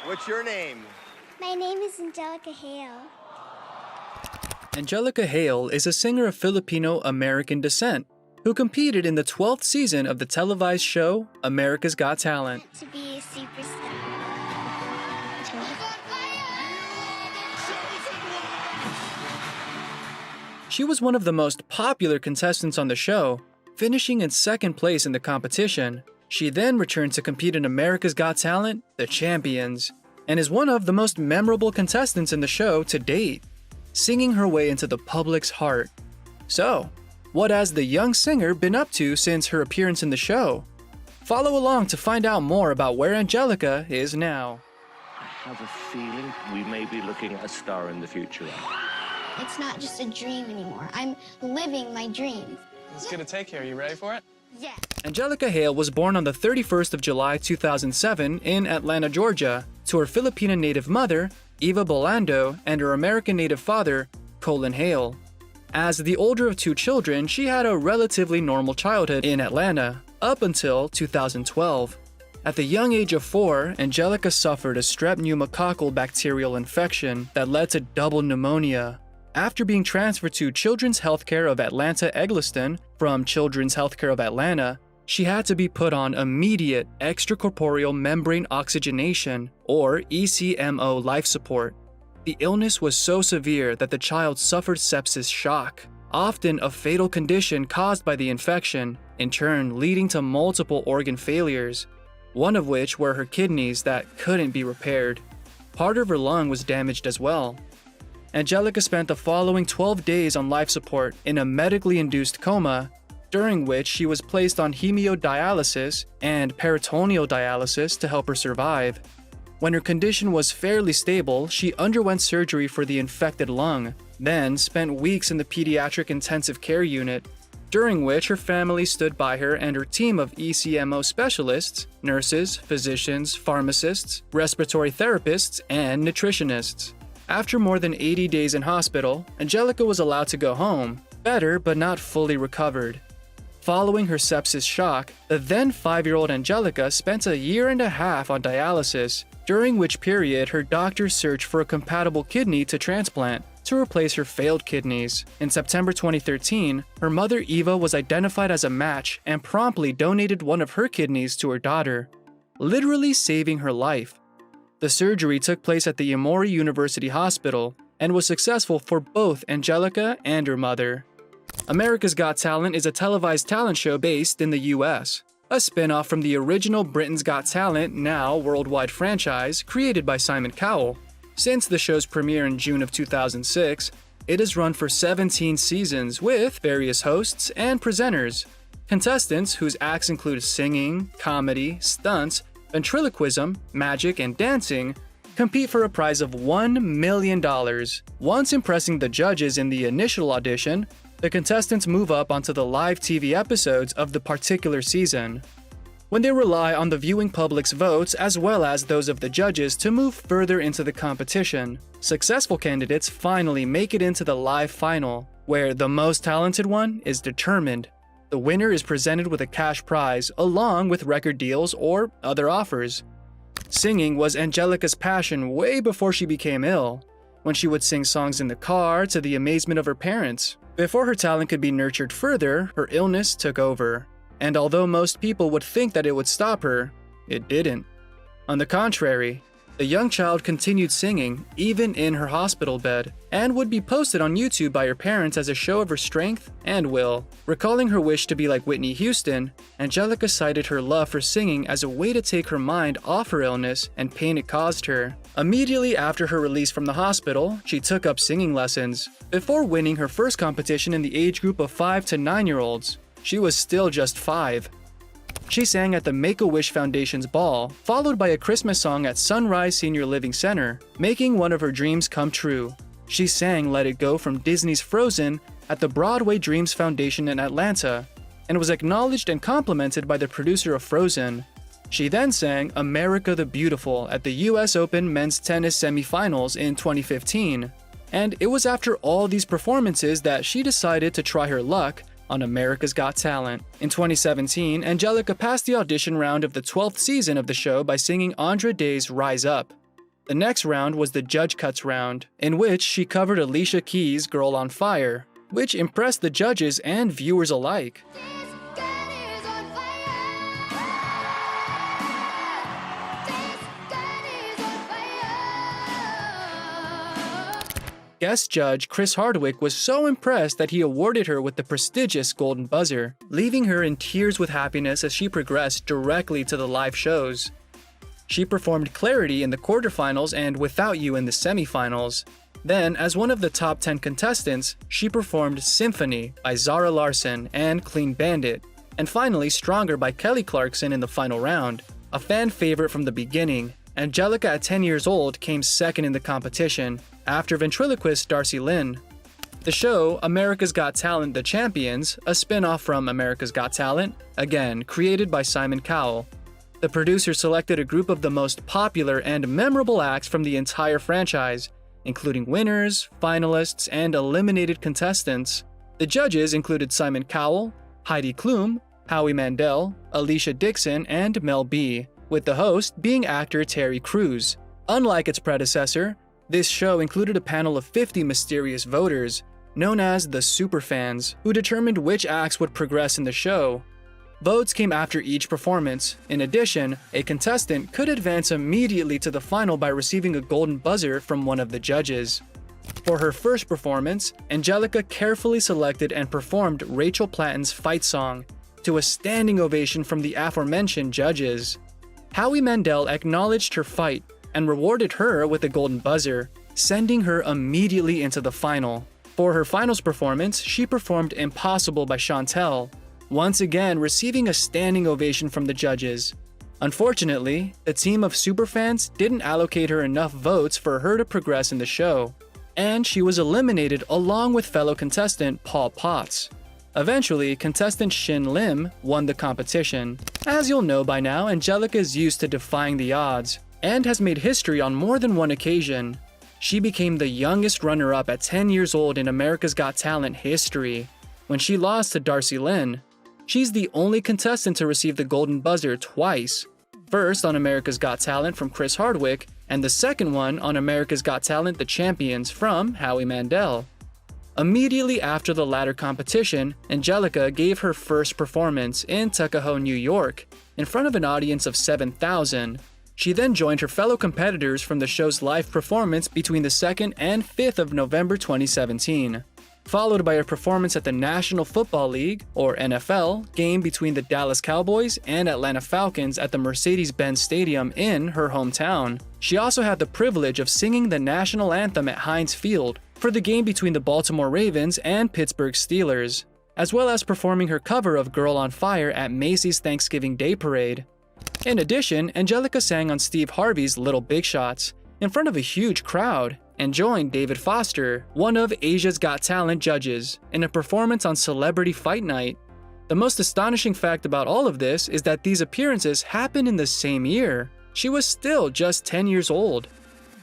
What's your name? My name is Angelica Hale. Angelica Hale is a singer of Filipino-American descent who competed in the 12th season of the televised show America's Got Talent. To be a superstar. She was one of the most popular contestants on the show, finishing in second place in the competition. She then returned to compete in America's Got Talent, The Champions, and is one of the most memorable contestants in the show to date, singing her way into the public's heart. So, what has the young singer been up to since her appearance in the show? Follow along to find out more about where Angelica is now. I have a feeling we may be looking at a star in the future. It's not just a dream anymore. I'm living my dream. It's gonna take here. You ready for it? Yeah. Angelica Hale was born on the 31st of July 2007 in Atlanta, Georgia, to her Filipino native mother, Eva Bolando, and her American native father, Colin Hale. As the older of two children, she had a relatively normal childhood in Atlanta, up until 2012. At the young age of 4, Angelica suffered a strep pneumococcal bacterial infection that led to double pneumonia. After being transferred to Children's Healthcare of Atlanta Eggleston from Children's Healthcare of Atlanta, she had to be put on immediate extracorporeal membrane oxygenation, or ECMO life support. The illness was so severe that the child suffered sepsis shock, often a fatal condition caused by the infection, in turn leading to multiple organ failures, one of which were her kidneys that couldn't be repaired. Part of her lung was damaged as well. Angelica spent the following 12 days on life support in a medically induced coma, during which she was placed on hemodialysis and peritoneal dialysis to help her survive. When her condition was fairly stable, she underwent surgery for the infected lung, then spent weeks in the pediatric intensive care unit, during which her family stood by her and her team of ECMO specialists, nurses, physicians, pharmacists, respiratory therapists, and nutritionists. After more than 80 days in hospital, Angelica was allowed to go home, better but not fully recovered. Following her sepsis shock, the then 5-year-old Angelica spent a year and a half on dialysis, during which period her doctors searched for a compatible kidney to transplant to replace her failed kidneys. In September 2013, her mother Eva was identified as a match and promptly donated one of her kidneys to her daughter, literally saving her life. The surgery took place at the Emory University Hospital and was successful for both Angelica and her mother. America's Got Talent is a televised talent show based in the US, a spin-off from the original Britain's Got Talent, now worldwide franchise created by Simon Cowell. Since the show's premiere in June of 2006, it has run for 17 seasons with various hosts and presenters. Contestants whose acts include singing, comedy, stunts, ventriloquism, magic, and dancing compete for a prize of $1 million. Once impressing the judges in the initial audition, the contestants move up onto the live TV episodes of the particular season, when they rely on the viewing public's votes as well as those of the judges to move further into the competition. Successful candidates finally make it into the live final, where the most talented one is determined. The winner is presented with a cash prize along with record deals or other offers. Singing was Angelica's passion way before she became ill, when she would sing songs in the car to the amazement of her parents. Before her talent could be nurtured further, her illness took over. And although most people would think that it would stop her, it didn't. On the contrary, the young child continued singing even in her hospital bed and would be posted on YouTube by her parents as a show of her strength and will. Recalling her wish to be like Whitney Houston, Angelica cited her love for singing as a way to take her mind off her illness and pain it caused her. Immediately after her release from the hospital, she took up singing lessons, before winning her first competition in the age group of 5 to 9-year-olds. She was still just 5. She sang at the Make-A-Wish Foundation's ball, followed by a Christmas song at Sunrise Senior Living Center, making one of her dreams come true. She sang Let It Go from Disney's Frozen at the Broadway Dreams Foundation in Atlanta, and was acknowledged and complimented by the producer of Frozen. She then sang America the Beautiful at the US Open men's tennis semifinals in 2015. And it was after all these performances that she decided to try her luck on America's Got Talent. In 2017, Angelica passed the audition round of the 12th season of the show by singing Andra Day's Rise Up. The next round was the Judge Cuts round, in which she covered Alicia Keys' Girl on Fire, which impressed the judges and viewers alike. Guest judge Chris Hardwick was so impressed that he awarded her with the prestigious Golden Buzzer, leaving her in tears with happiness as she progressed directly to the live shows. She performed Clarity in the quarterfinals and Without You in the semifinals. Then, as one of the top 10 contestants, she performed Symphony by Zara Larsson and Clean Bandit, and finally Stronger by Kelly Clarkson in the final round. A fan favorite from the beginning, Angelica at 10 years old came second in the competition, after ventriloquist Darcy Lynn. The show, America's Got Talent The Champions, a spin-off from America's Got Talent, again created by Simon Cowell. The producer selected a group of the most popular and memorable acts from the entire franchise, including winners, finalists, and eliminated contestants. The judges included Simon Cowell, Heidi Klum, Howie Mandel, Alicia Dixon, and Mel B, with the host being actor Terry Crews. Unlike its predecessor, this show included a panel of 50 mysterious voters, known as the Superfans, who determined which acts would progress in the show. Votes came after each performance. In addition, a contestant could advance immediately to the final by receiving a golden buzzer from one of the judges. For her first performance, Angelica carefully selected and performed Rachel Platten's Fight Song, to a standing ovation from the aforementioned judges. Howie Mandel acknowledged her fight and rewarded her with a golden buzzer, sending her immediately into the final. For her finals performance, she performed Impossible by Chantel, once again receiving a standing ovation from the judges. Unfortunately, the team of superfans didn't allocate her enough votes for her to progress in the show, and she was eliminated along with fellow contestant Paul Potts. Eventually, contestant Shin Lim won the competition. As you'll know by now, Angelica is used to defying the odds, and has made history on more than one occasion. She became the youngest runner-up at 10 years old in America's Got Talent history, when she lost to Darcy Lynn. She's the only contestant to receive the Golden Buzzer twice, first on America's Got Talent from Chris Hardwick, and the second one on America's Got Talent The Champions from Howie Mandel. Immediately after the latter competition, Angelica gave her first performance in Tuckahoe, New York, in front of an audience of 7,000. She then joined her fellow competitors from the show's live performance between the 2nd and 5th of November 2017, followed by a performance at the National Football League, or NFL, game between the Dallas Cowboys and Atlanta Falcons at the Mercedes-Benz Stadium in her hometown. She also had the privilege of singing the national anthem at Heinz Field for the game between the Baltimore Ravens and Pittsburgh Steelers, as well as performing her cover of Girl on Fire at Macy's Thanksgiving Day Parade. In addition, Angelica sang on Steve Harvey's Little Big Shots in front of a huge crowd, and joined David Foster, one of Asia's Got Talent judges, in a performance on Celebrity Fight Night. The most astonishing fact about all of this is that these appearances happened in the same year. She was still just 10 years old.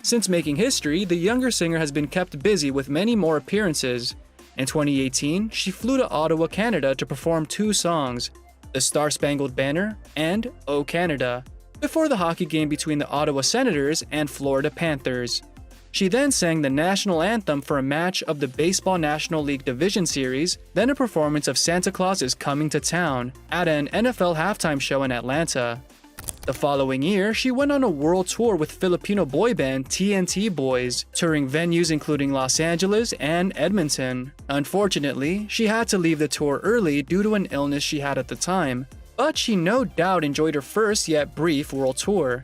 Since making history, the younger singer has been kept busy with many more appearances. In 2018, she flew to Ottawa, Canada to perform 2 songs, The Star-Spangled Banner and O Canada, before the hockey game between the Ottawa Senators and Florida Panthers. She then sang the national anthem for a match of the Baseball National League Division Series, then a performance of Santa Claus is Coming to Town at an NFL halftime show in Atlanta. The following year, she went on a world tour with Filipino boy band TNT Boys, touring venues including Los Angeles and Edmonton. Unfortunately, she had to leave the tour early due to an illness she had at the time, but she no doubt enjoyed her first yet brief world tour.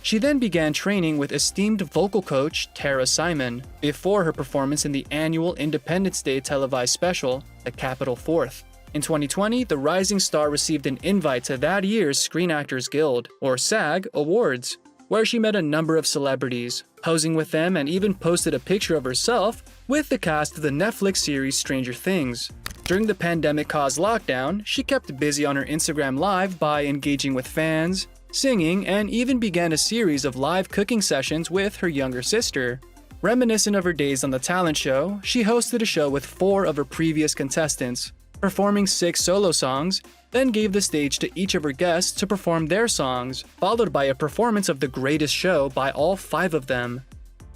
She then began training with esteemed vocal coach Tara Simon before her performance in the annual Independence Day televised special, The Capitol Fourth. In 2020, the rising star received an invite to that year's Screen Actors Guild, or SAG, Awards, where she met a number of celebrities, posing with them and even posted a picture of herself with the cast of the Netflix series Stranger Things. During the pandemic-caused lockdown, she kept busy on her Instagram Live by engaging with fans, singing, and even began a series of live cooking sessions with her younger sister. Reminiscent of her days on the talent show, she hosted a show with 4 of her previous contestants, performing 6 solo songs, then gave the stage to each of her guests to perform their songs, followed by a performance of The Greatest Show by all 5 of them.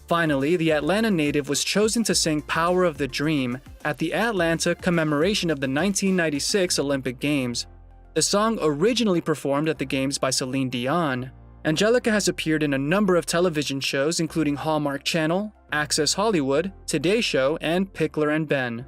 Finally, the Atlanta native was chosen to sing Power of the Dream at the Atlanta commemoration of the 1996 Olympic Games. The song originally performed at the Games by Celine Dion. Angelica has appeared in a number of television shows including Hallmark Channel, Access Hollywood, Today Show, and Pickler and Ben.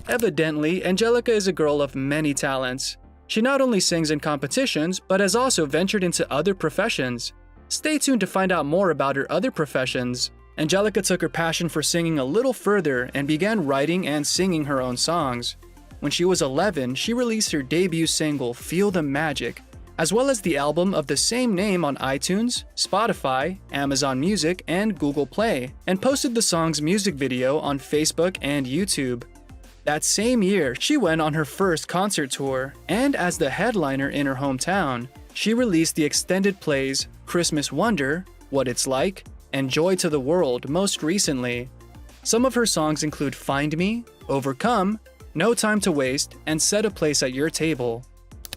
Evidently, Angelica is a girl of many talents. She not only sings in competitions, but has also ventured into other professions. Stay tuned to find out more about her other professions. Angelica took her passion for singing a little further and began writing and singing her own songs. When she was 11, she released her debut single, Feel the Magic, as well as the album of the same name on iTunes, Spotify, Amazon Music, and Google Play, and posted the song's music video on Facebook and YouTube. That same year, she went on her first concert tour, and as the headliner in her hometown, she released the extended plays Christmas Wonder, What It's Like, and Joy to the World most recently. Some of her songs include Find Me, Overcome, No Time to Waste, and Set a Place at Your Table.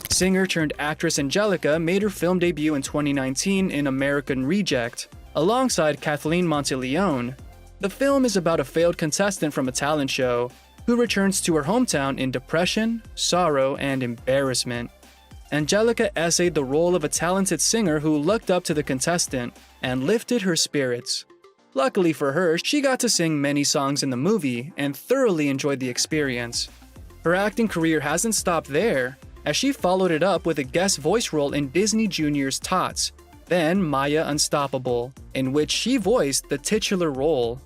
Singer-turned-actress Angelica made her film debut in 2019 in American Reject, alongside Kathleen Monteleone. The film is about a failed contestant from a talent show who returns to her hometown in depression, sorrow, and embarrassment. Angelica essayed the role of a talented singer who looked up to the contestant and lifted her spirits. Luckily for her, she got to sing many songs in the movie and thoroughly enjoyed the experience. Her acting career hasn't stopped there, as she followed it up with a guest voice role in Disney Junior's Tots, then Maya Unstoppable, in which she voiced the titular role.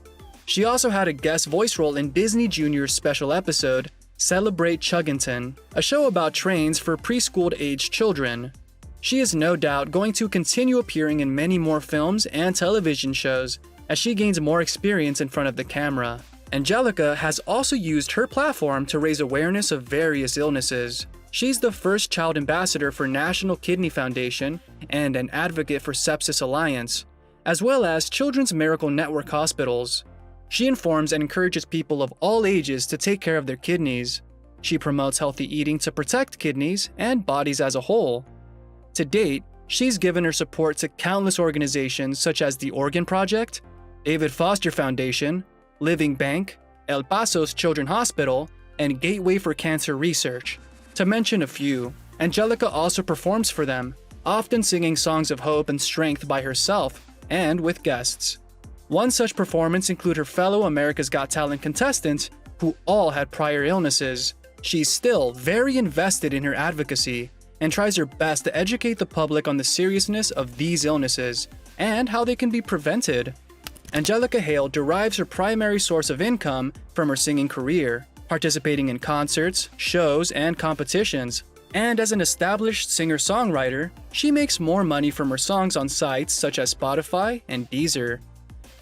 She also had a guest voice role in Disney Junior's special episode, Celebrate Chuggington, a show about trains for preschool-aged children. She is no doubt going to continue appearing in many more films and television shows as she gains more experience in front of the camera. Angelica has also used her platform to raise awareness of various illnesses. She's the first child ambassador for National Kidney Foundation and an advocate for Sepsis Alliance, as well as Children's Miracle Network hospitals. She informs and encourages people of all ages to take care of their kidneys. She promotes healthy eating to protect kidneys and bodies as a whole. To date, she's given her support to countless organizations such as the Organ Project, David Foster Foundation, Living Bank, El Paso's Children's Hospital, and Gateway for Cancer Research, to mention a few. Angelica also performs for them, often singing songs of hope and strength by herself and with guests. One such performance included her fellow America's Got Talent contestants, who all had prior illnesses. She's still very invested in her advocacy and tries her best to educate the public on the seriousness of these illnesses and how they can be prevented. Angelica Hale derives her primary source of income from her singing career, participating in concerts, shows, and competitions. And as an established singer-songwriter, she makes more money from her songs on sites such as Spotify and Deezer.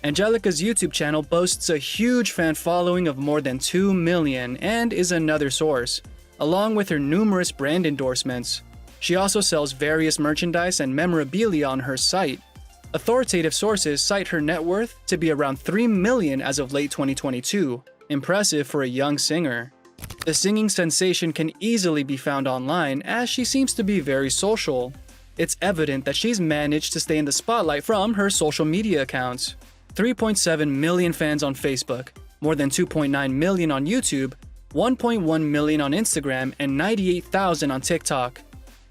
Angelica's YouTube channel boasts a huge fan following of more than 2 million and is another source, along with her numerous brand endorsements. She also sells various merchandise and memorabilia on her site. Authoritative sources cite her net worth to be around 3 million as of late 2022, impressive for a young singer. The singing sensation can easily be found online as she seems to be very social. It's evident that she's managed to stay in the spotlight from her social media accounts. 3.7 million fans on Facebook, more than 2.9 million on YouTube, 1.1 million on Instagram, and 98,000 on TikTok.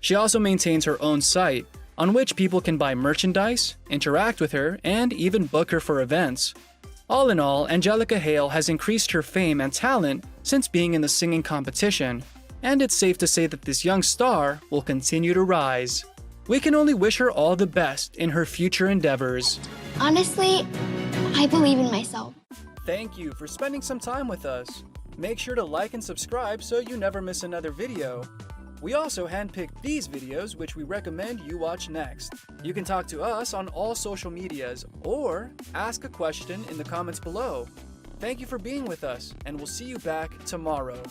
She also maintains her own site, on which people can buy merchandise, interact with her, and even book her for events. All in all, Angelica Hale has increased her fame and talent since being in the singing competition, and it's safe to say that this young star will continue to rise. We can only wish her all the best in her future endeavors. Honestly, I believe in myself. Thank you for spending some time with us. Make sure to like and subscribe so you never miss another video. We also handpicked these videos which we recommend you watch next. You can talk to us on all social medias or ask a question in the comments below. Thank you for being with us, and we'll see you back tomorrow.